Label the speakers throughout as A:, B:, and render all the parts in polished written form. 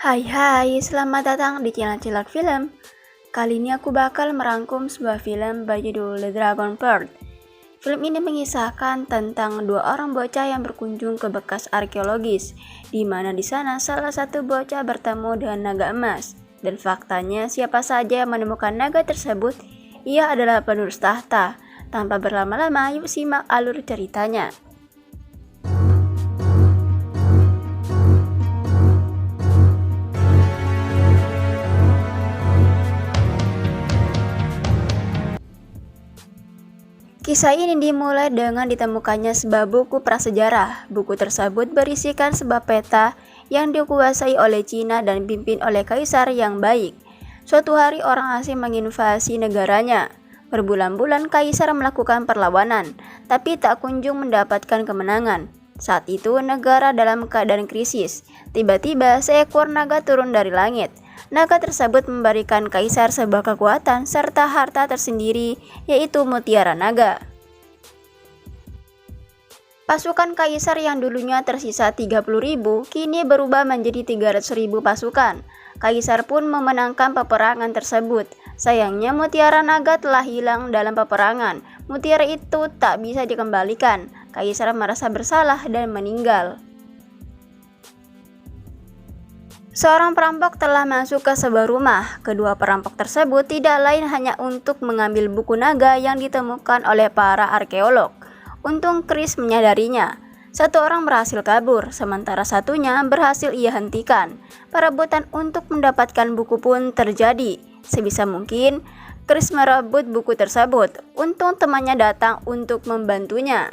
A: Hai, selamat datang di channel Cilak Film. Kali ini aku bakal merangkum sebuah film berjudul The Dragon Bird. Film ini mengisahkan tentang dua orang bocah yang berkunjung ke bekas arkeologis, di mana di sana salah satu bocah bertemu dengan naga emas. Dan faktanya siapa saja yang menemukan naga tersebut, ia adalah penerus tahta. Tanpa berlama-lama, yuk simak alur ceritanya. Kisah ini dimulai dengan ditemukannya sebuah buku prasejarah. Buku tersebut berisikan sebuah peta yang dikuasai oleh Cina dan dipimpin oleh kaisar yang baik. Suatu hari orang asing menginvasi negaranya. Berbulan-bulan kaisar melakukan perlawanan, tapi tak kunjung mendapatkan kemenangan. Saat itu negara dalam keadaan krisis. Tiba-tiba seekor naga turun dari langit. Naga tersebut memberikan kaisar sebuah kekuatan serta harta tersendiri, yaitu mutiara naga. Pasukan kaisar yang dulunya tersisa 30.000 kini berubah menjadi 300.000 pasukan. Kaisar pun memenangkan peperangan tersebut. Sayangnya mutiara naga telah hilang dalam peperangan. Mutiara itu tak bisa dikembalikan. Kaisar merasa bersalah dan meninggal. Seorang perampok telah masuk ke sebuah rumah. Kedua perampok tersebut tidak lain hanya untuk mengambil buku naga yang ditemukan oleh para arkeolog. Untung Chris menyadarinya. Satu orang berhasil kabur, sementara satunya berhasil ia hentikan. Perebutan untuk mendapatkan buku pun terjadi. Sebisa mungkin, Chris merebut buku tersebut. Untung temannya datang untuk membantunya.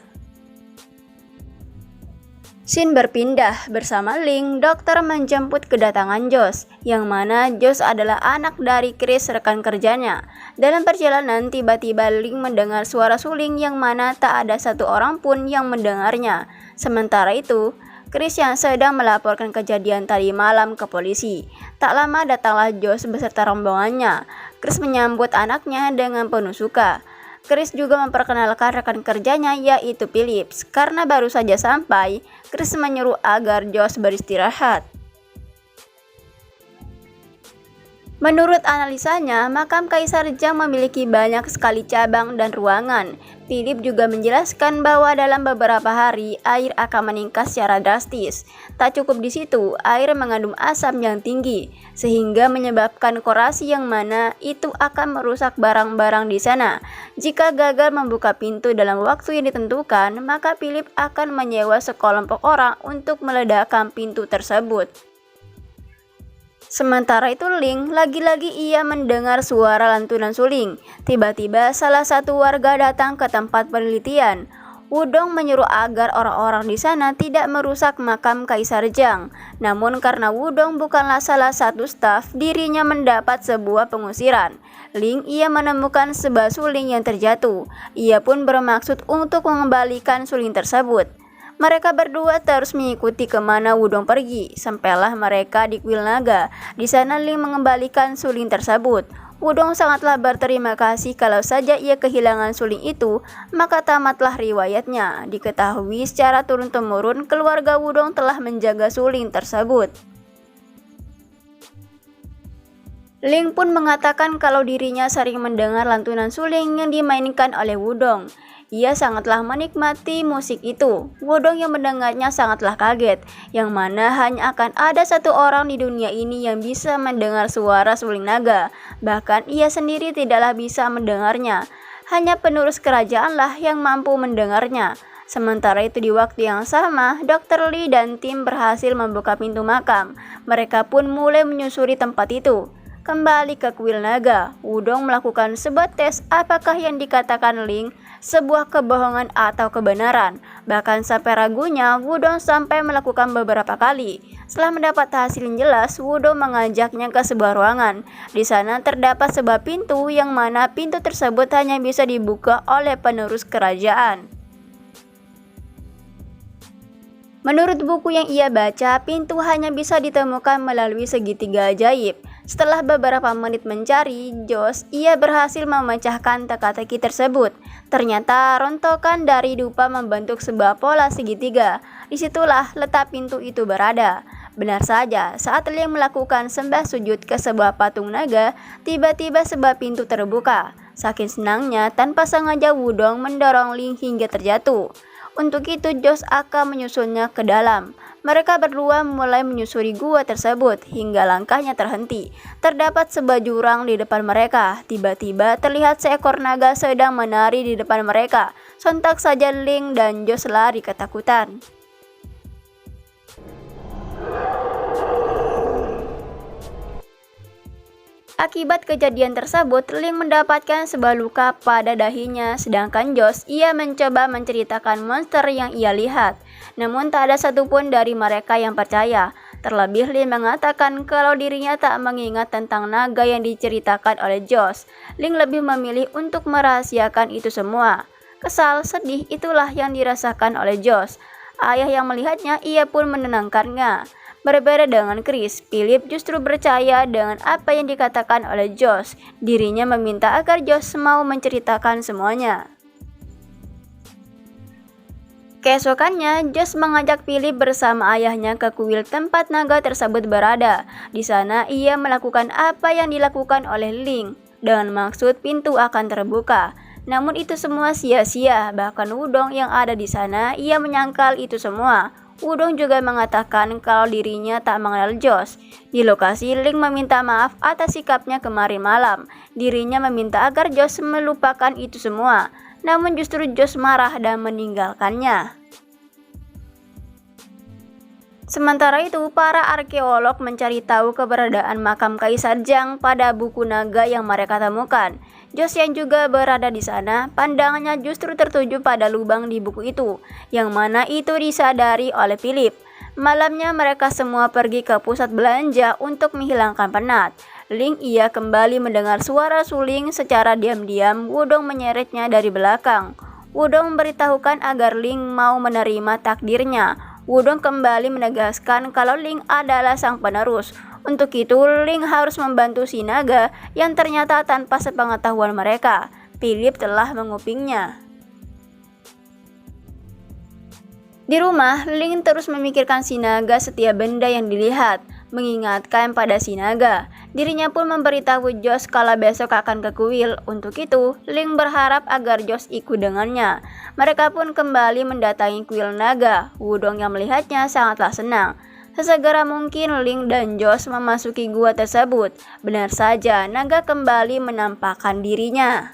A: Scene berpindah bersama Link. Dokter menjemput kedatangan Josh, yang mana Josh adalah anak dari Chris, rekan kerjanya. Dalam perjalanan tiba-tiba Link mendengar suara suling yang mana tak ada satu orang pun yang mendengarnya. Sementara itu, Chris yang sedang melaporkan kejadian tadi malam ke polisi. Tak lama datanglah Josh beserta rombongannya. Chris menyambut anaknya dengan penuh suka. Chris juga memperkenalkan rekan kerjanya, yaitu Phillips. Karena baru saja sampai, Chris menyuruh agar Josh beristirahat. Menurut analisanya, makam Kaisar Zhang memiliki banyak sekali cabang dan ruangan. Philip juga menjelaskan bahwa dalam beberapa hari air akan meningkat secara drastis. Tak cukup di situ, air mengandung asam yang tinggi, sehingga menyebabkan korasi yang mana itu akan merusak barang-barang di sana. Jika gagal membuka pintu dalam waktu yang ditentukan, maka Philip akan menyewa sekelompok orang untuk meledakkan pintu tersebut. Sementara itu Link, lagi-lagi ia mendengar suara lantunan suling. Tiba-tiba salah satu warga datang ke tempat penelitian. Wudong menyuruh agar orang-orang di sana tidak merusak makam Kaisar Zhang. Namun karena Wudong bukanlah salah satu staf, dirinya mendapat sebuah pengusiran. Link ia menemukan sebuah suling yang terjatuh. Ia pun bermaksud untuk mengembalikan suling tersebut. Mereka berdua terus mengikuti kemana Wudong pergi. Sampailah mereka di kuil naga. Di sana Link mengembalikan suling tersebut. Wudong sangatlah berterima kasih kalau saja ia kehilangan suling itu, maka tamatlah riwayatnya. Diketahui secara turun-temurun keluarga Wudong telah menjaga suling tersebut. Link pun mengatakan kalau dirinya sering mendengar lantunan suling yang dimainkan oleh Wudong. Ia sangatlah menikmati musik itu. Wudong yang mendengarnya sangatlah kaget, yang mana hanya akan ada satu orang di dunia ini yang bisa mendengar suara suling naga. Bahkan ia sendiri tidaklah bisa mendengarnya. Hanya penerus kerajaanlah yang mampu mendengarnya. Sementara itu di waktu yang sama, Dr. Lee dan tim berhasil membuka pintu makam. Mereka pun mulai menyusuri tempat itu. Kembali ke kuil naga, Wudong melakukan sebuah tes apakah yang dikatakan Link sebuah kebohongan atau kebenaran. Bahkan sampai ragunya, Wudong sampai melakukan beberapa kali. Setelah mendapat hasil yang jelas, Wudong mengajaknya ke sebuah ruangan. Di sana terdapat sebuah pintu yang mana pintu tersebut hanya bisa dibuka oleh penerus kerajaan. Menurut buku yang ia baca, pintu hanya bisa ditemukan melalui segitiga ajaib. Setelah beberapa menit mencari, ia berhasil memecahkan teka-teki tersebut. Ternyata rontokan dari dupa membentuk sebuah pola segitiga. Disitulah letak pintu itu berada. Benar saja, saat Ling melakukan sembah sujud ke sebuah patung naga, tiba-tiba sebuah pintu terbuka. Saking senangnya, tanpa sengaja Wudong mendorong Ling hingga terjatuh. Untuk itu, Joss akan menyusulnya ke dalam. Mereka berdua mulai menyusuri gua tersebut hingga langkahnya terhenti. Terdapat sebuah jurang di depan mereka. Tiba-tiba terlihat seekor naga sedang menari di depan mereka. Sontak saja Ling dan Joss lari ketakutan. Akibat kejadian tersebut, Ling mendapatkan sebuah luka pada dahinya, sedangkan Joss ia mencoba menceritakan monster yang ia lihat. Namun tak ada satupun dari mereka yang percaya. Terlebih Ling mengatakan kalau dirinya tak mengingat tentang naga yang diceritakan oleh Joss. Ling lebih memilih untuk merahasiakan itu semua. Kesal, sedih itulah yang dirasakan oleh Joss. Ayah yang melihatnya, ia pun menenangkannya. Berbeda dengan Chris, Philip justru percaya dengan apa yang dikatakan oleh Joss. Dirinya meminta agar Joss mau menceritakan semuanya. Keesokannya, Joss mengajak Philip bersama ayahnya ke kuil tempat naga tersebut berada. Di sana, ia melakukan apa yang dilakukan oleh Ling, dengan maksud pintu akan terbuka. Namun itu semua sia-sia, bahkan Wudong yang ada di sana, ia menyangkal itu semua. Wudong juga mengatakan kalau dirinya tak mengenal Joss. Di lokasi, Ling meminta maaf atas sikapnya kemarin malam. Dirinya meminta agar Joss melupakan itu semua. Namun justru Joss marah dan meninggalkannya. Sementara itu, para arkeolog mencari tahu keberadaan makam Kaisar Zhang pada buku naga yang mereka temukan. Joss yang juga berada di sana, pandangannya justru tertuju pada lubang di buku itu, yang mana itu disadari oleh Philip. Malamnya mereka semua pergi ke pusat belanja untuk menghilangkan penat. Ling ia kembali mendengar suara suling secara diam-diam. Wudong menyeretnya dari belakang. Wudong memberitahukan agar Ling mau menerima takdirnya. Wudong kembali menegaskan kalau Ling adalah sang penerus. Untuk itu, Ling harus membantu si naga yang ternyata tanpa sepengetahuan mereka. Philip telah mengupingnya. Di rumah, Ling terus memikirkan si naga setiap benda yang dilihat, mengingatkan pada si naga. Dirinya pun memberitahu Joss kalau besok akan ke kuil. Untuk itu, Ling berharap agar Joss ikut dengannya. Mereka pun kembali mendatangi kuil naga. Wudong yang melihatnya sangatlah senang. Sesegera mungkin Ling dan Joss memasuki gua tersebut. Benar saja, naga kembali menampakkan dirinya.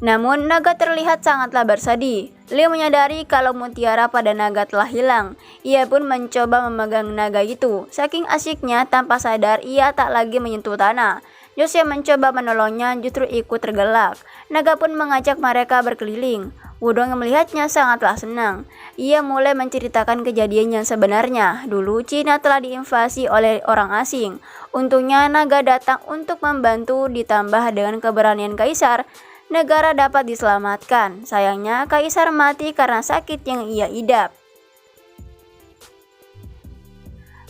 A: Namun, naga terlihat sangatlah bersedih. Ling menyadari kalau mutiara pada naga telah hilang. Ia pun mencoba memegang naga itu. Saking asyiknya, tanpa sadar ia tak lagi menyentuh tanah. Joss yang mencoba menolongnya justru ikut tergelak. Naga pun mengajak mereka berkeliling. Wudong yang melihatnya sangatlah senang. Ia mulai menceritakan kejadian yang sebenarnya. Dulu Cina telah diinvasi oleh orang asing. Untungnya naga datang untuk membantu, ditambah dengan keberanian Kaisar. Negara dapat diselamatkan. Sayangnya Kaisar mati karena sakit yang ia idap.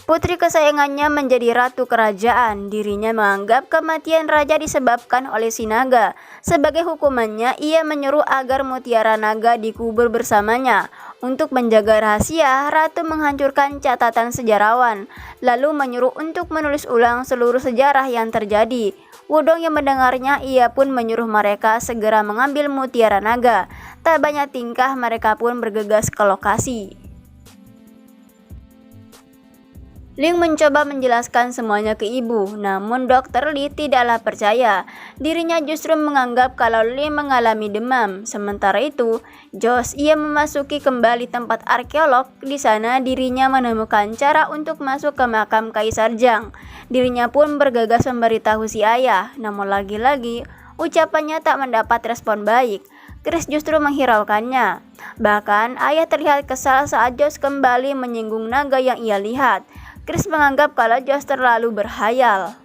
A: Putri kesayangannya menjadi ratu kerajaan. Dirinya menganggap kematian raja disebabkan oleh si naga. Sebagai hukumannya, ia menyuruh agar mutiara naga dikubur bersamanya. Untuk menjaga rahasia, ratu menghancurkan catatan sejarawan, lalu menyuruh untuk menulis ulang seluruh sejarah yang terjadi. Wudong yang mendengarnya, ia pun menyuruh mereka segera mengambil mutiara naga. Tak banyak tingkah, mereka pun bergegas ke lokasi. Ling mencoba menjelaskan semuanya ke ibu, namun Dr. Lee tidaklah percaya. Dirinya justru menganggap kalau Ling mengalami demam. Sementara itu, Joss ia memasuki kembali tempat arkeolog. Di sana dirinya menemukan cara untuk masuk ke makam Kaisar Zhang. Dirinya pun bergegas memberitahu si ayah, namun lagi-lagi ucapannya tak mendapat respon baik. Chris justru menghiraukannya. Bahkan ayah terlihat kesal saat Joss kembali menyinggung naga yang ia lihat. Chris menganggap kalau Joss terlalu berhayal.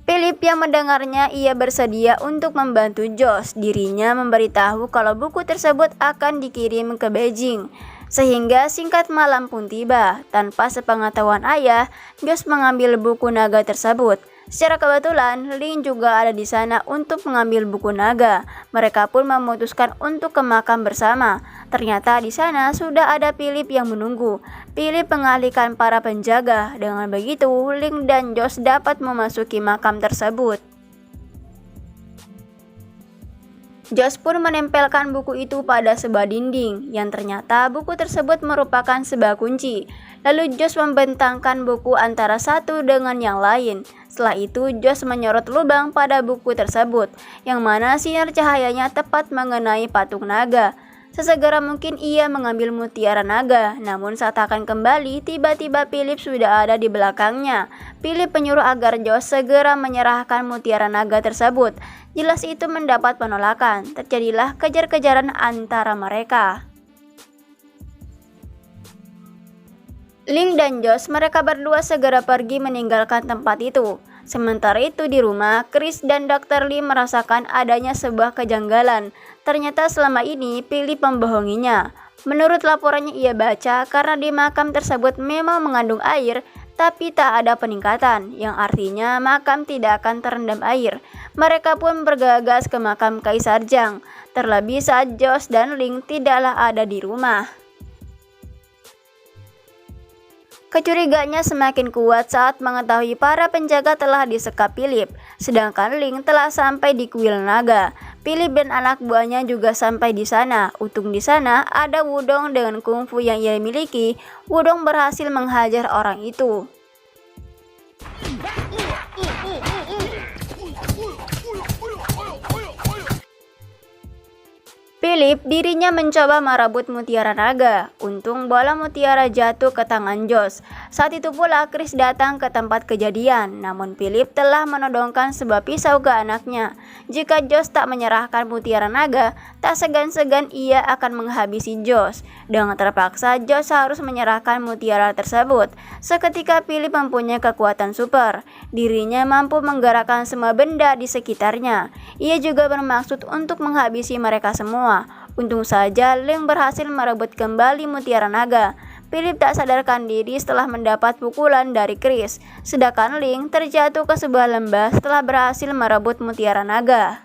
A: Philip yang mendengarnya, ia bersedia untuk membantu Joss. Dirinya memberitahu kalau buku tersebut akan dikirim ke Beijing. Sehingga singkat malam pun tiba. Tanpa sepengetahuan ayah, Joss mengambil buku naga tersebut. Secara kebetulan, Ling juga ada di sana untuk mengambil buku naga. Mereka pun memutuskan untuk ke makam bersama. Ternyata di sana sudah ada Philip yang menunggu. Philip mengalihkan para penjaga. Dengan begitu, Ling dan Josh dapat memasuki makam tersebut. Josh pun menempelkan buku itu pada sebuah dinding, yang ternyata buku tersebut merupakan sebuah kunci. Lalu Josh membentangkan buku antara satu dengan yang lain. Setelah itu, Josh menyorot lubang pada buku tersebut, yang mana sinar cahayanya tepat mengenai patung naga. Sesegera mungkin ia mengambil mutiara naga, namun saat akan kembali, tiba-tiba Philip sudah ada di belakangnya. Philip menyuruh agar Josh segera menyerahkan mutiara naga tersebut. Jelas itu mendapat penolakan. Terjadilah kejar-kejaran antara mereka. Ling dan Josh, mereka berdua segera pergi meninggalkan tempat itu. Sementara itu di rumah, Chris dan Dr. Lee merasakan adanya sebuah kejanggalan. Ternyata selama ini Philip membohonginya. Menurut laporannya ia baca, karena di makam tersebut memang mengandung air, tapi tak ada peningkatan, yang artinya makam tidak akan terendam air. Mereka pun bergegas ke makam Kaisar Zhang, terlebih saat Josh dan Ling tidaklah ada di rumah. Kecurigaannya semakin kuat saat mengetahui para penjaga telah disekap Philip, sedangkan Ling telah sampai di kuil naga. Philip dan anak buahnya juga sampai di sana. Untung di sana ada Wudong dengan kungfu yang ia miliki. Wudong berhasil menghajar orang itu. Philip dirinya mencoba merebut mutiara naga. Untung bola mutiara jatuh ke tangan Josh. Saat itu pula Chris datang ke tempat kejadian. Namun Philip telah menodongkan sebuah pisau ke anaknya. Jika Josh tak menyerahkan mutiara naga, tak segan-segan ia akan menghabisi Josh. Dengan terpaksa Josh harus menyerahkan mutiara tersebut. Seketika Philip mempunyai kekuatan super. Dirinya mampu menggerakkan semua benda di sekitarnya. Ia juga bermaksud untuk menghabisi mereka semua. Untung saja Ling berhasil merebut kembali mutiara naga. Philip tak sadarkan diri setelah mendapat pukulan dari Chris, sedangkan Ling terjatuh ke sebuah lembah setelah berhasil merebut mutiara naga.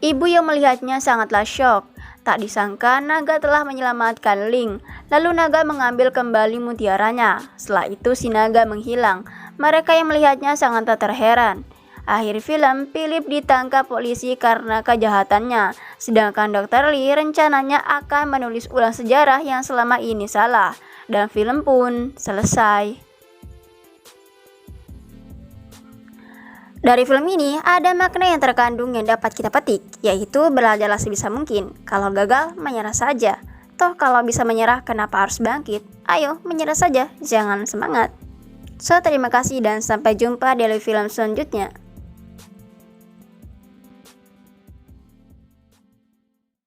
A: Ibu yang melihatnya sangatlah syok. Tak disangka naga telah menyelamatkan Ling. Lalu naga mengambil kembali mutiaranya. Setelah itu si naga menghilang. Mereka yang melihatnya sangat terheran. Akhir film, Philip ditangkap polisi karena kejahatannya, sedangkan Dr. Lee rencananya akan menulis ulang sejarah yang selama ini salah, dan film pun selesai. Dari film ini, ada makna yang terkandung yang dapat kita petik, yaitu belajarlah sebisa mungkin. Kalau gagal, menyerah saja. Toh kalau bisa menyerah, kenapa harus bangkit? Ayo, menyerah saja, jangan semangat. So, terima kasih dan sampai jumpa di film selanjutnya.